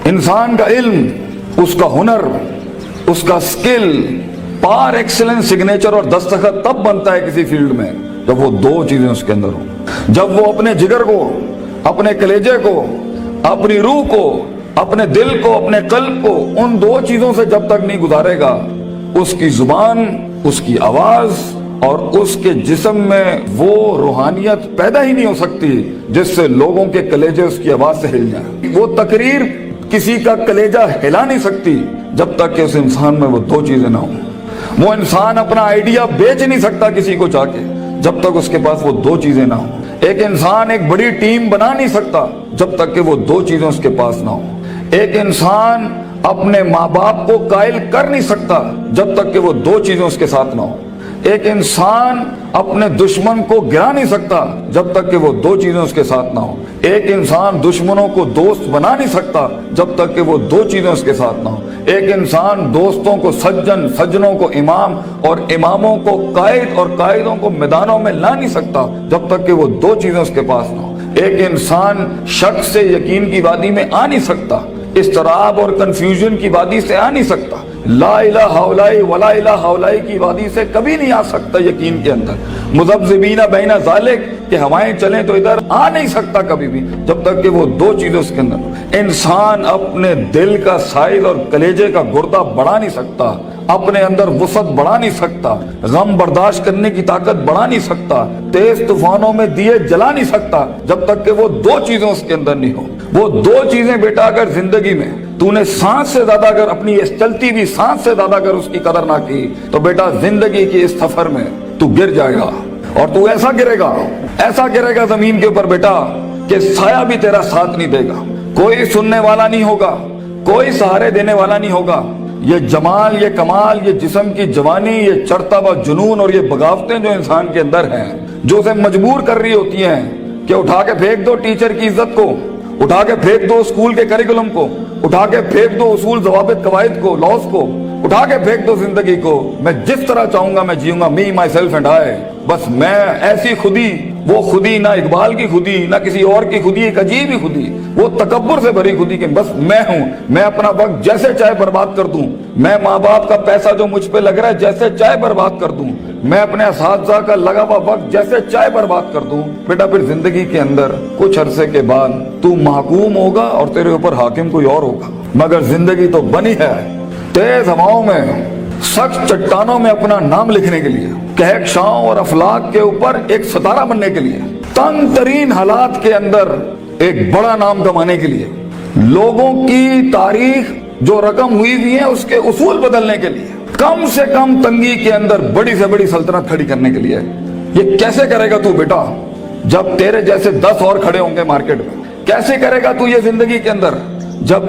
انسان کا علم، اس کا ہنر، اس کا سکل پار ایکسلنس سگنیچر اور دستخط تب بنتا ہے کسی فیلڈ میں جب وہ دو چیزیں اس کے اندر ہوں۔ جب وہ اپنے جگر کو، اپنے کلیجے کو، اپنی روح کو، اپنے دل کو، اپنے قلب کو ان دو چیزوں سے جب تک نہیں گزارے گا، اس کی زبان، اس کی آواز اور اس کے جسم میں وہ روحانیت پیدا ہی نہیں ہو سکتی جس سے لوگوں کے کلیجے اس کی آواز سے ہل جائیں۔ وہ تقریر کسی کا کلیجہ ہلا نہیں سکتی جب تک کہ اس انسان میں وہ دو چیزیں نہ ہوں۔ وہ انسان اپنا آئیڈیا بیچ نہیں سکتا کسی کو جا کے جب تک اس کے پاس وہ دو چیزیں نہ ہوں۔ ایک انسان ایک بڑی ٹیم بنا نہیں سکتا جب تک کہ وہ دو چیزیں اس کے پاس نہ ہوں۔ ایک انسان اپنے ماں باپ کو قائل کر نہیں سکتا جب تک کہ وہ دو چیزیں اس کے ساتھ نہ ہوں۔ ایک انسان اپنے دشمن کو گرا نہیں سکتا جب تک کہ وہ دو چیزیں اس کے ساتھ نہ ہوں۔ ایک انسان دشمنوں کو دوست بنا نہیں سکتا جب تک کہ وہ دو چیزیں اس کے ساتھ نہ ہوں۔ ایک انسان دوستوں کو سجن، سجنوں کو امام اور اماموں کو قائد اور قائدوں کو میدانوں میں لا نہیں سکتا جب تک کہ وہ دو چیزیں اس کے پاس نہ ہوں۔ ایک انسان شک سے یقین کی وادی میں آ نہیں سکتا، اضطراب اور کنفیوژن کی وادی سے آ نہیں سکتا، لا الہ الا ولا الہ الا کی وادی سے کبھی نہیں آ سکتا یقین کے اندر، مذبذبین بین ذالک کہ ہوائیں چلیں تو ادھر آ نہیں سکتا کبھی بھی جب تک کہ وہ دو چیزیں اس کے اندر۔ انسان اپنے دل کا سائز اور کلیجے کا گردہ بڑھا نہیں سکتا، اپنے اندر وسعت بڑھا نہیں سکتا، غم برداشت کرنے کی طاقت بڑھا نہیں سکتا، تیز طوفانوں میں دیے جلا نہیں سکتا جب تک کہ وہ دو چیزیں اس کے اندر نہیں ہو۔ وہ دو چیزیں بیٹا اگر زندگی میں تو نے سانس سے زیادہ اگر اپنی اس چلتی بھی سانس سے زیادہ اگر اس کی قدر نہ کی تو بیٹا زندگی کی اس سفر میں تو گر جائے گا، اور تو ایسا گرے گا زمین کے اوپر بیٹا کہ سایہ بھی تیرا ساتھ نہیں دے گا، کوئی سننے والا نہیں ہوگا، کوئی سہارے دینے والا نہیں ہوگا۔ یہ جمال، یہ کمال، یہ جسم کی جوانی، یہ چڑھتا ہوا جنون اور یہ بغاوتیں جو انسان کے اندر ہیں، جو اسے مجبور کر رہی ہوتی ہیں کہ اٹھا کے پھینک دو ٹیچر کی عزت کو، اٹھا کے پھینک دو اسکول کے کریکولم کو، اٹھا کے پھینک دو اصول ضوابط قواعد کو، لاز کو، اٹھا کے پھینک دو زندگی کو، میں جس طرح چاہوں گا میں جیوں گا، می مائی سیلف اینڈ آئی، بس میں ایسی خودی، وہ خودی نہ اقبال کی خودی نہ کسی اور کی خودی، ایک عجیب ہی خودی، وہ تکبر سے بھری خودی کہ بس میں ہوں، میں اپنا وقت جیسے چاہے برباد کر دوں، میں ماں باپ کا پیسہ جو مجھ پہ لگ رہا ہے جیسے چاہے برباد کر دوں، میں اپنے اساتذہ کا لگا ہوا وقت جیسے چاہے برباد کر دوں۔ بیٹا پھر زندگی کے اندر کچھ عرصے کے بعد تو محکوم ہوگا اور تیرے اوپر حاکم کوئی اور ہوگا، مگر زندگی تو بنی ہے تیز ہواؤں میں، سخت چٹانوں میں اپنا نام لکھنے کے لیے، کہکشاؤں اور افلاک کے اوپر ایک ستارہ بننے کے لیے، تنگ ترین حالات کے اندر ایک بڑا نام کمانے کے لیے، لوگوں کی تاریخ جو رقم ہوئی ہے اس کے اصول بدلنے کے لیے، کم سے کم تنگی کے اندر بڑی سے بڑی سلطنت کھڑی کرنے کے لیے۔ یہ کیسے کرے گا تو بیٹا جب تیرے جیسے 10 اور کھڑے ہوں گے مارکیٹ میں؟ کیسے کرے گا تو یہ زندگی کے اندر جب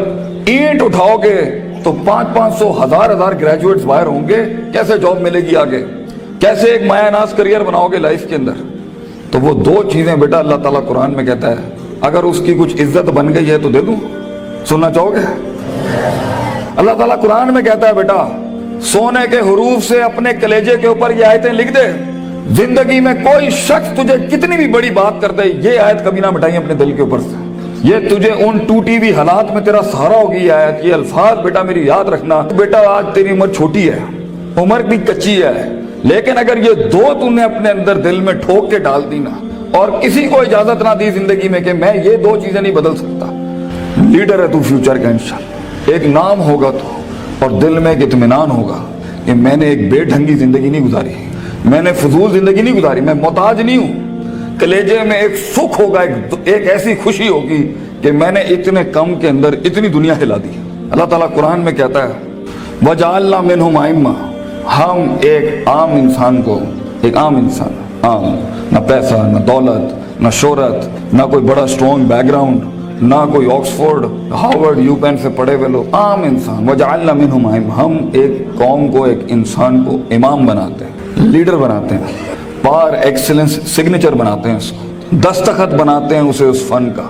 اینٹ اٹھاؤ گے تو 500 1000 گریجویٹس باہر ہوں گے؟ کیسے جاب ملے گی آگے؟ کیسے ایک مایا ناز کریئر بناؤ گے لائف کے اندر؟ تو وہ دو چیزیں بیٹا اللہ تعالیٰ قرآن میں کہتا ہے اگر اس کی کچھ عزت بن گئی ہے تو دے دوں، سننا چاہو گے؟ اللہ تعالیٰ قرآن میں کہتا ہے بیٹا سونے کے حروف سے اپنے کلیجے کے اوپر یہ آیتیں لکھ دے، زندگی میں کوئی شخص تجھے کتنی بھی بڑی بات کر دے یہ آیت کبھی نہ مٹائی اپنے دل کے اوپر سے، یہ تجھے ان ٹوٹی ہوئی حالات میں تیرا سہارا ہوگی یہ آیت، یہ الفاظ بیٹا میری یاد رکھنا۔ بیٹا آج تیری عمر چھوٹی ہے، عمر بھی کچی ہے، لیکن اگر یہ دو تو نے اپنے اندر دل میں ٹھوک کے ڈال دی نا اور کسی کو اجازت نہ دی زندگی میں کہ میں یہ دو چیزیں نہیں بدل سکتا، لیڈر ہے تو فیوچر کا انشاءاللہ، ایک نام ہوگا تو اور دل میں ایک اطمینان ہوگا کہ میں نے ایک بے ڈھنگی زندگی نہیں گزاری، میں نے فضول زندگی نہیں گزاری، میں محتاج نہیں ہوں، کلیجے میں ایک سکھ ہوگا، ایک ایسی خوشی ہوگی کہ میں نے اتنے کم کے اندر اتنی دنیا ہلا دی۔ اللہ تعالیٰ قرآن میں کہتا ہے وَجَعَلْنَا مِنْهُمْ أَئِمَّةً، ہم ایک عام انسان کو، ایک عام انسان، عام، نہ پیسہ نہ دولت نہ شہرت نہ کوئی بڑا اسٹرانگ بیک گراؤنڈ نہ کوئی آکسفورڈ ہارورڈ یو پین سے پڑھے ہوئے لوگ، عام انسان، وَجَعَلْنَا مِنْهُمْ أَئِمَّةً، ہم ایک قوم کو، ایک انسان کو امام بناتے ہیں، لیڈر بناتے ہیں، پار ایکسلنس سگنیچر بناتے ہیں، اس کو دستخط بناتے ہیں اسے اس فن کا،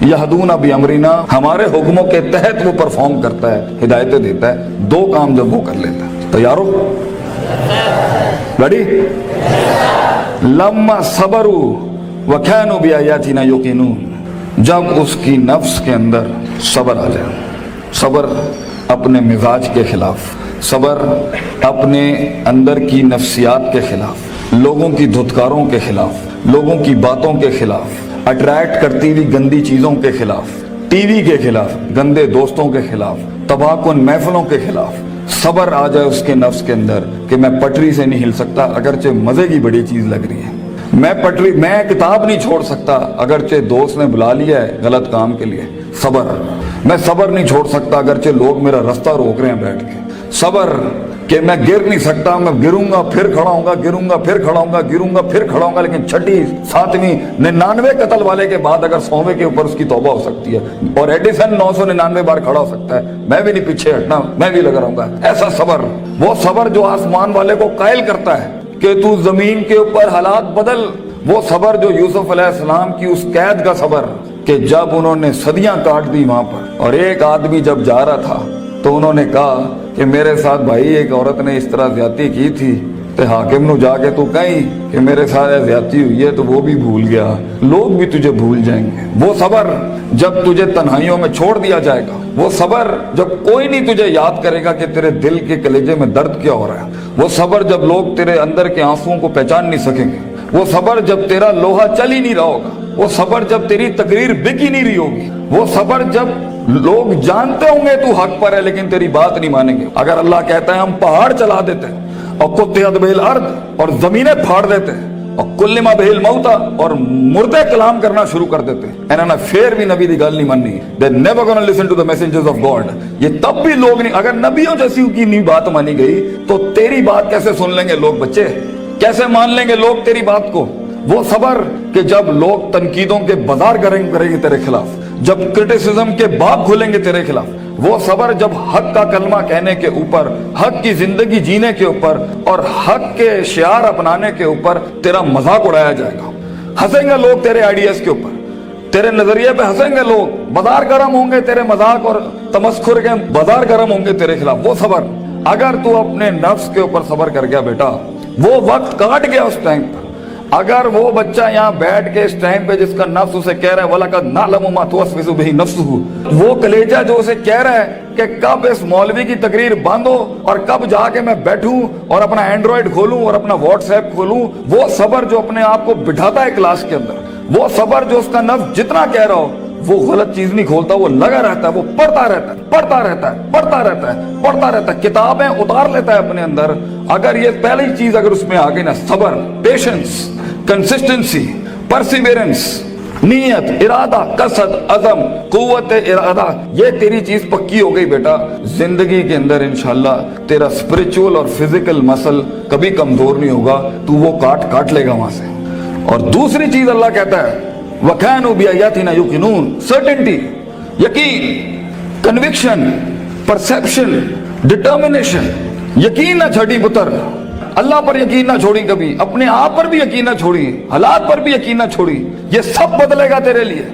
یہدون بامرنا، ہمارے حکموں کے تحت وہ پرفارم کرتا ہے، ہدایتیں دیتا ہے، دو کام جب وہ کر لیتا ہے۔ تیار ہو؟ ریڈی؟ لما صبروا वकानू बिआयातिना युकिनून, जब उसकी नफ्स के अंदर सब्र आ जाए, सब्र अपने मिजाज के खिलाफ, सब्र अपने अंदर की नफ्सियात के खिलाफ, लोगों की धुतकारों के खिलाफ, लोगों की बातों के खिलाफ, अट्रैक्ट करती हुई गंदी चीज़ों के खिलाफ, टीवी के खिलाफ, गंदे दोस्तों के खिलाफ, तबाहकुन महफिलों के खिलाफ सब्र आ जाए उसके नफ्स के अंदर कि मैं पटरी से नहीं हिल सकता अगरचे मज़े की बड़ी चीज़ लग रही है, मैं किताब नहीं छोड़ सकता अगरचे दोस्त ने बुला लिया है गलत काम के लिए, सब्र। मैं सब्र नहीं छोड़ सकता अगरचे लोग मेरा रास्ता रोक रहे हैं बैठ के, सब्र कि मैं गिर नहीं सकता, मैं गिरूंगा फिर खड़ा होऊंगा, गिरूंगा फिर खड़ा होऊंगा, गिरूंगा फिर खड़ा होऊंगा, लेकिन छठी 7वीं 99 कत्ल वाले के बाद अगर 100वें के ऊपर उसकी तौबा हो सकती है और एडिसन 999 बार खड़ा हो सकता है, मैं भी नहीं पीछे हटना, मैं भी लगा रहूंगा। ऐसा सब्र, वो सब्र जो आसमान वाले को कायल करता है कि तू जमीन के ऊपर हालात बदल, वो सब्र जो यूसुफ अलैहिस्सलाम की उस कैद का सब्र कि जब उन्होंने सदियां काट दी वहां पर और एक आदमी जब जा रहा था तो उन्होंने कहा कि मेरे साथ भाई एक औरत ने इस तरह ज्यादती की थी ते हाकिम नु जाके तू कहीं कि मेरे साथ ज्यादती हुई है तो वो भी भूल गया, लोग भी तुझे भूल जाएंगे। वो सब्र जब तुझे तन्हाइयों में छोड़ दिया जाएगा, वो सब्र जब कोई नहीं तुझे याद करेगा कि तेरे दिल के कलेजे में दर्द क्या हो रहा है, वो सब्र जब लोग तेरे अंदर के आंसुओं को पहचान नहीं सकेंगे, वो सब्र जब तेरा लोहा चल ही नहीं रहा होगा, वो सब्र जब तेरी तकरीर बिक ही नहीं रही होगी, वो सब्र जब लोग जानते होंगे तू हक पर है लेकिन तेरी बात नहीं मानेंगे। अगर अल्लाह कहता है हम पहाड़ चला देते हैं और कुत्तियत बिल अर्द और जमीनें फाड़ देते हैं और कुल्लिमा बिल मौता और मुर्दे कलाम करना शुरू कर देते हैं, इन्होंने फिर भी नबी दी गल नहीं माननी, they never gonna listen to the messengers of God. ये तब भी लोग नहीं, अगर नबियों जैसी की नहीं बात मानी गई तो तेरी बात कैसे सुन लेंगे लोग, बच्चे कैसे मान लेंगे लोग तेरी बात को। वो सब्र कि जब लोग तनकीदों के बाजार करेंगे तेरे खिलाफ, जब क्रिटिसिज्म के बाग खुलेंगे तेरे खिलाफ, वो सब्र जब हक का कलमा कहने के ऊपर, हक की जिंदगी जीने के ऊपर और हक के शियार अपनाने के ऊपर तेरा मजाक उड़ाया जाएगा, हंसेंगे लोग तेरे आइडियाज के ऊपर, तेरे नजरिए पे हंसेंगे लोग, बाजार गर्म होंगे तेरे मजाक और तमस्खुर के बाजार गर्म होंगे तेरे खिलाफ। वो सब्र अगर तू अपने नफ्स के ऊपर सब्र कर गया बेटा, वो वक्त काट गया उस टाइम पर। अगर वो बच्चा यहाँ बैठ के इस टाइम पे जिसका नफ्स उसे कह रहा है वलकद नअलमु मा तुवस्विसु बिही नफ्सुहु, वो कलेजा जो उसे कह रहा है कि कब इस मौलवी की तकरीर बंद हो और कब जाके मैं बैठूं और अपना एंड्रॉइड खोलूं और अपना व्हाट्सएप खोलूं, वो सब्र जो अपने आप को बिठाता है क्लास के अंदर, वो सब्र जो उसका नफ्स जितना कह रहा हो वो गलत चीज नहीं खोलता, वो लगा रहता है, वो पढ़ता रहता है, पढ़ता रहता है, पढ़ता रहता है, पढ़ता रहता है, किताबें उतार लेता है अपने अंदर। अगर ये पहली चीज अगर उसमें आ गई ना, सब्र, पेशेंस, कंसिस्टेंसी, परसिवेरेंस, नीयत, इरादा, कसद, अज़म, कुव्वत इरादा, ये तेरी चीज पक्की हो गई बेटा, जिंदगी के अंदर इंशाल्लाह तेरा स्पिरिचुअल और फिजिकल मसल कभी कमजोर नहीं होगा, तू वो काट लेगा वहां से। और दूसरी चीज अल्लाह कहता है वकानू बिआयातिना युकिनून, सर्टेनिटी, यकीन, कन्विक्शन, परसेप्शन, डिटर्मिनेशन, यकीन ना छड़ी पुत्र, अल्लाह पर यकीन ना छोड़ी कभी, अपने आप पर भी यकीन ना छोड़ी, हालात पर भी यकीन ना छोड़ी, ये सब बदलेगा तेरे लिए,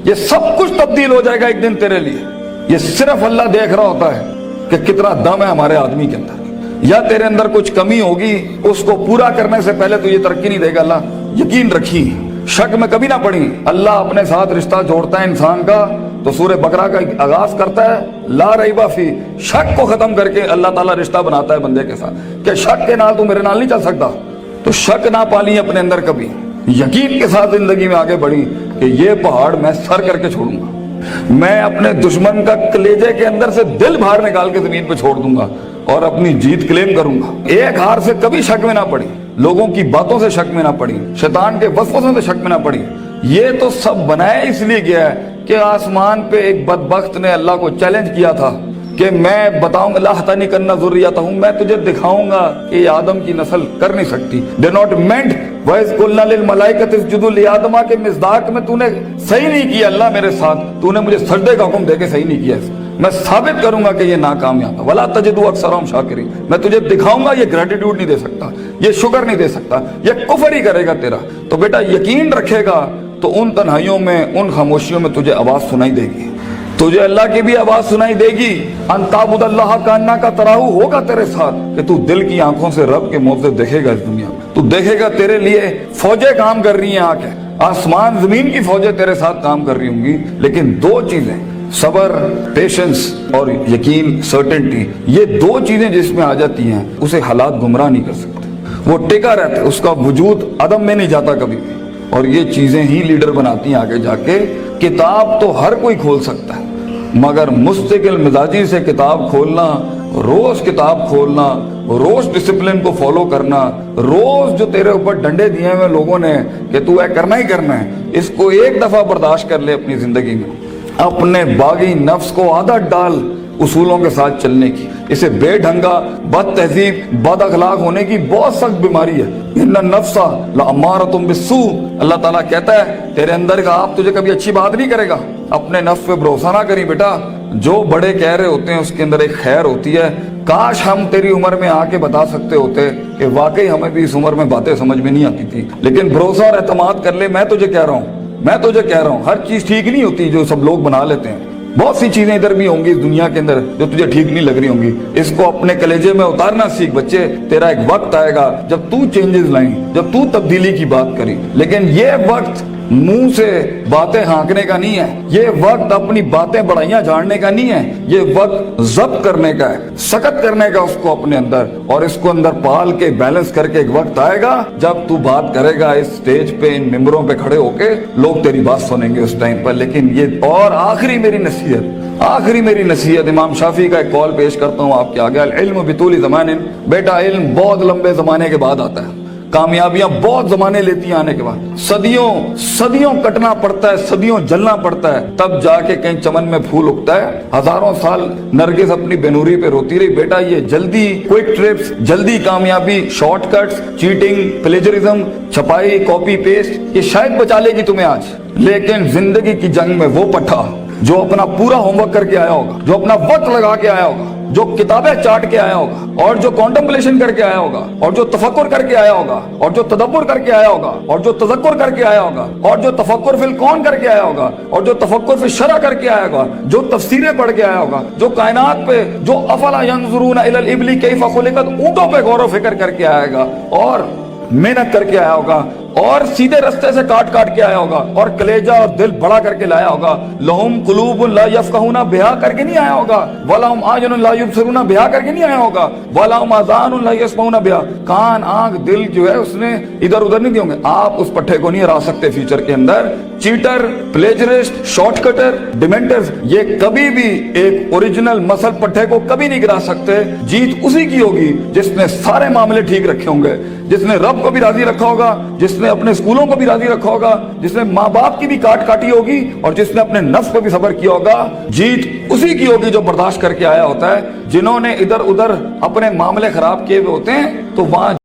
ये सब कुछ तब्दील हो जाएगा एक दिन तेरे लिए। ये सिर्फ अल्लाह देख रहा होता है कि कितना दम है हमारे आदमी के अंदर, या तेरे अंदर कुछ कमी होगी, उसको पूरा करने से पहले तो ये तरक्की नहीं देगा अल्लाह, यकीन रखी, शक में कभी ना पड़ी। अल्लाह अपने साथ रिश्ता जोड़ता है इंसान का तो सूरह बकरा का आगाज करता है ला रईबा फी, शक को खत्म करके अल्लाह ताला रिश्ता बनाता है बंदे के साथ कि शक के नाल तू मेरे नाल नहीं चल सकता, तो शक ना पाली अपने अंदर कभी, यकीन के साथ जिंदगी में आगे बढ़ी कि ये पहाड़ मैं सर करके छोड़ूंगा, मैं अपने दुश्मन का कलेजे के अंदर से दिल बाहर निकाल के जमीन पे छोड़ दूंगा और अपनी जीत क्लेम करूंगा। एक हार से कभी शक में ना पड़ी, लोगों की बातों से शक में ना पड़ी, शैतान के वसवसों से शक में ना पड़ी। ये तो सब बनाया इसलिए गया है कि आसमान पे एक बदबख्त ने अल्लाह को चैलेंज किया था कि मैं बताऊंगा लाहतानी करना ज़ुर्रियत हूं, मैं तुझे दिखाऊंगा कि आदम की नस्ल कर नहीं सकती। दे नॉट मेंट वइज़ कुल्ना लिल मलाइकति इसजुदू लि आदम के मिज़दाक में तूने सही नहीं किया अल्लाह मेरे साथ, तूने मुझे सजदे का हुक्म देके सही नहीं किया, मैं साबित करूंगा कि ये नाकामयाब है। वला तजिदु अक्सरहुम शाकिरीन, मैं तुझे दिखाऊंगा ये ग्रेटिट्यूड नहीं दे सकता, ये शुक्र नहीं दे सकता, ये कुफर ही करेगा तेरा। तो बेटा यकीन रखेगा तो उन तन्हाइयों में, उन खामोशियों में तुझे आवाज सुनाई देगी, तुझे अल्लाह की भी आवाज सुनाई देगी। अंताबुदल्लाह का अन्ना का तराहू होगा तेरे साथ कि तू दिल की आंखों से रब के मौजूद देखेगा इस दुनिया में, तू देखेगा तेरे लिए फौजें काम कर रही हैं आके, आसमान जमीन की फौजें तेरे साथ काम कर रही होंगी, लेकिन दो चीजें, सबर, पेशेंस और यकीन, सर्टेनिटी, ये दो चीजें जिसमें आ जाती हैं उसे हालात गुमराह नहीं कर सकते। वो टिका रहता है, उसका वजूद अदम में नहीं जाता कभी भी, और ये चीजें ही लीडर बनाती हैं आगे जाके। किताब तो हर कोई खोल सकता है, मगर मुस्तकिल मिजाजी से किताब खोलना, रोज किताब खोलना, रोज डिसिप्लिन को फॉलो करना, रोज जो तेरे ऊपर डंडे दिए हुए लोगों ने कि तू है करना ही करना है, इसको एक दफा बर्दाश्त कर ले अपनी जिंदगी में। अपने बागी नफ्स को आदत डाल उसूलों के साथ चलने की। इसे बेढंगा, बद तहजीब, बद अखलाक होने की बहुत सख्त बीमारी है। इन्ना नफ्सा लअम्मारतुम बिस्सू, अल्लाह ताला कहता है तेरे अंदर का आप तुझे कभी अच्छी बात नहीं करेगा। अपने नफ्स पे भरोसा ना करी बेटा, जो बड़े कह रहे होते हैं उसके अंदर एक खैर होती है। काश हम तेरी उम्र में आके बता सकते होते कि वाकई हमें भी इस उम्र में बातें समझ में नहीं आती थी। लेकिन भरोसा और एतमाद कर ले, मैं तुझे कह रहा हूँ हर चीज ठीक नहीं होती जो सब लोग बना लेते हैं। बहुत सी चीजें इधर भी होंगी इस दुनिया के अंदर जो तुझे ठीक नहीं लग रही होंगी। इसको अपने कलेजे में उतारना सीख बच्चे। तेरा एक वक्त आएगा जब तू चेंजेस लाई, जब तू तब्दीली की बात करी। लेकिन ये वक्त मुंह से बातें हाँकने का नहीं है, ये वक्त अपनी बातें बढ़ाइयां झाड़ने का नहीं है, ये वक्त जब्त करने का है, सख्त करने का उसको अपने अंदर, और इसको अंदर पाल के बैलेंस करके एक वक्त आएगा जब तू बात करेगा इस स्टेज पे, इन मिंबरों पे खड़े होके, लोग तेरी बात सुनेंगे उस टाइम पर। लेकिन ये और आखिरी मेरी नसीहत इमाम शाफी का एक कॉल पेश करता हूँ आपके आगे। इल्म बितूली ज़मानिन, बेटा इल्म बहुत लंबे जमाने के बाद आता है, कामयाबियां बहुत जमाने लेती हैं आने के बाद। सदियों कटना पड़ता है, सदियों जलना पड़ता है, तब जाके कहीं चमन में फूल उगता है। हजारों साल नरगिस अपनी बेनूरी पे रोती रही, बेटा ये जल्दी क्विक ट्रिप्स, जल्दी कामयाबी, शॉर्टकट्स, चीटिंग, प्लेजरिज्म, छपाई, कॉपी पेस्ट, ये शायद बचा लेगी तुम्हें आज। लेकिन जिंदगी की जंग में वो पट्टा जो अपना पूरा होमवर्क करके आया होगा, जो अपना वक्त लगा के आया होगा, जो किताबें चाट के आया होगा, और जो कॉन्टेम्पलेशन करके आया होगा, और जो तफक्कुर करके आया होगा, और जो तदब्बुर करके आया होगा, और जो तज़क्कुर करके आया होगा, और जो तफक्कुर फिल कौन करके आया होगा, और जो तफक्कुर फिल शरअ करके आया होगा, जो तफसीरें पढ़ के आया होगा, जो कायनात पे, जो अफला यंजुरून इलल इबली कैफ़ खुलिकत, ऊंटों पे गौर व फिक्र करके आएगा, और मेहनत करके आया होगा, और सीधे रास्ते से काट के आया होगा, और कलेजा और दिल बड़ा करके लाया होगा। लहुम कुलूबुन ला यफ़क़हूना, ब्याह करके नहीं आया होगा। वलहुम आयुनुन ला युबसिरूना, ब्याह करके नहीं आया होगा। वलहुम आज़ानुन ला यस्मऊना बिहा, कान, आंख, दिल जो है उसने इधर उधर नहीं दिए होंगे। आप उस पट्टे को नहीं हरा सकते फ्यूचर के अंदर। चीटर, प्लेजरिस्ट, शॉर्टकटर, डिमेंटर्स, ये कभी भी एक ओरिजिनल मसल पट्टे को कभी नहीं गिरा सकते। जीत उसी की होगी जिसने सारे मामले ठीक रखे होंगे, जिसने रब को भी राजी रखा होगा, जिसने अपने स्कूलों को भी राजी रखा होगा, जिसने माँ बाप की भी काटी होगी, और जिसने अपने नफ्स पर भी सब्र किया होगा। जीत उसी की होगी जो बर्दाश्त करके आया होता है। जिन्होंने इधर उधर अपने मामले खराब किए हुए होते हैं, तो वहां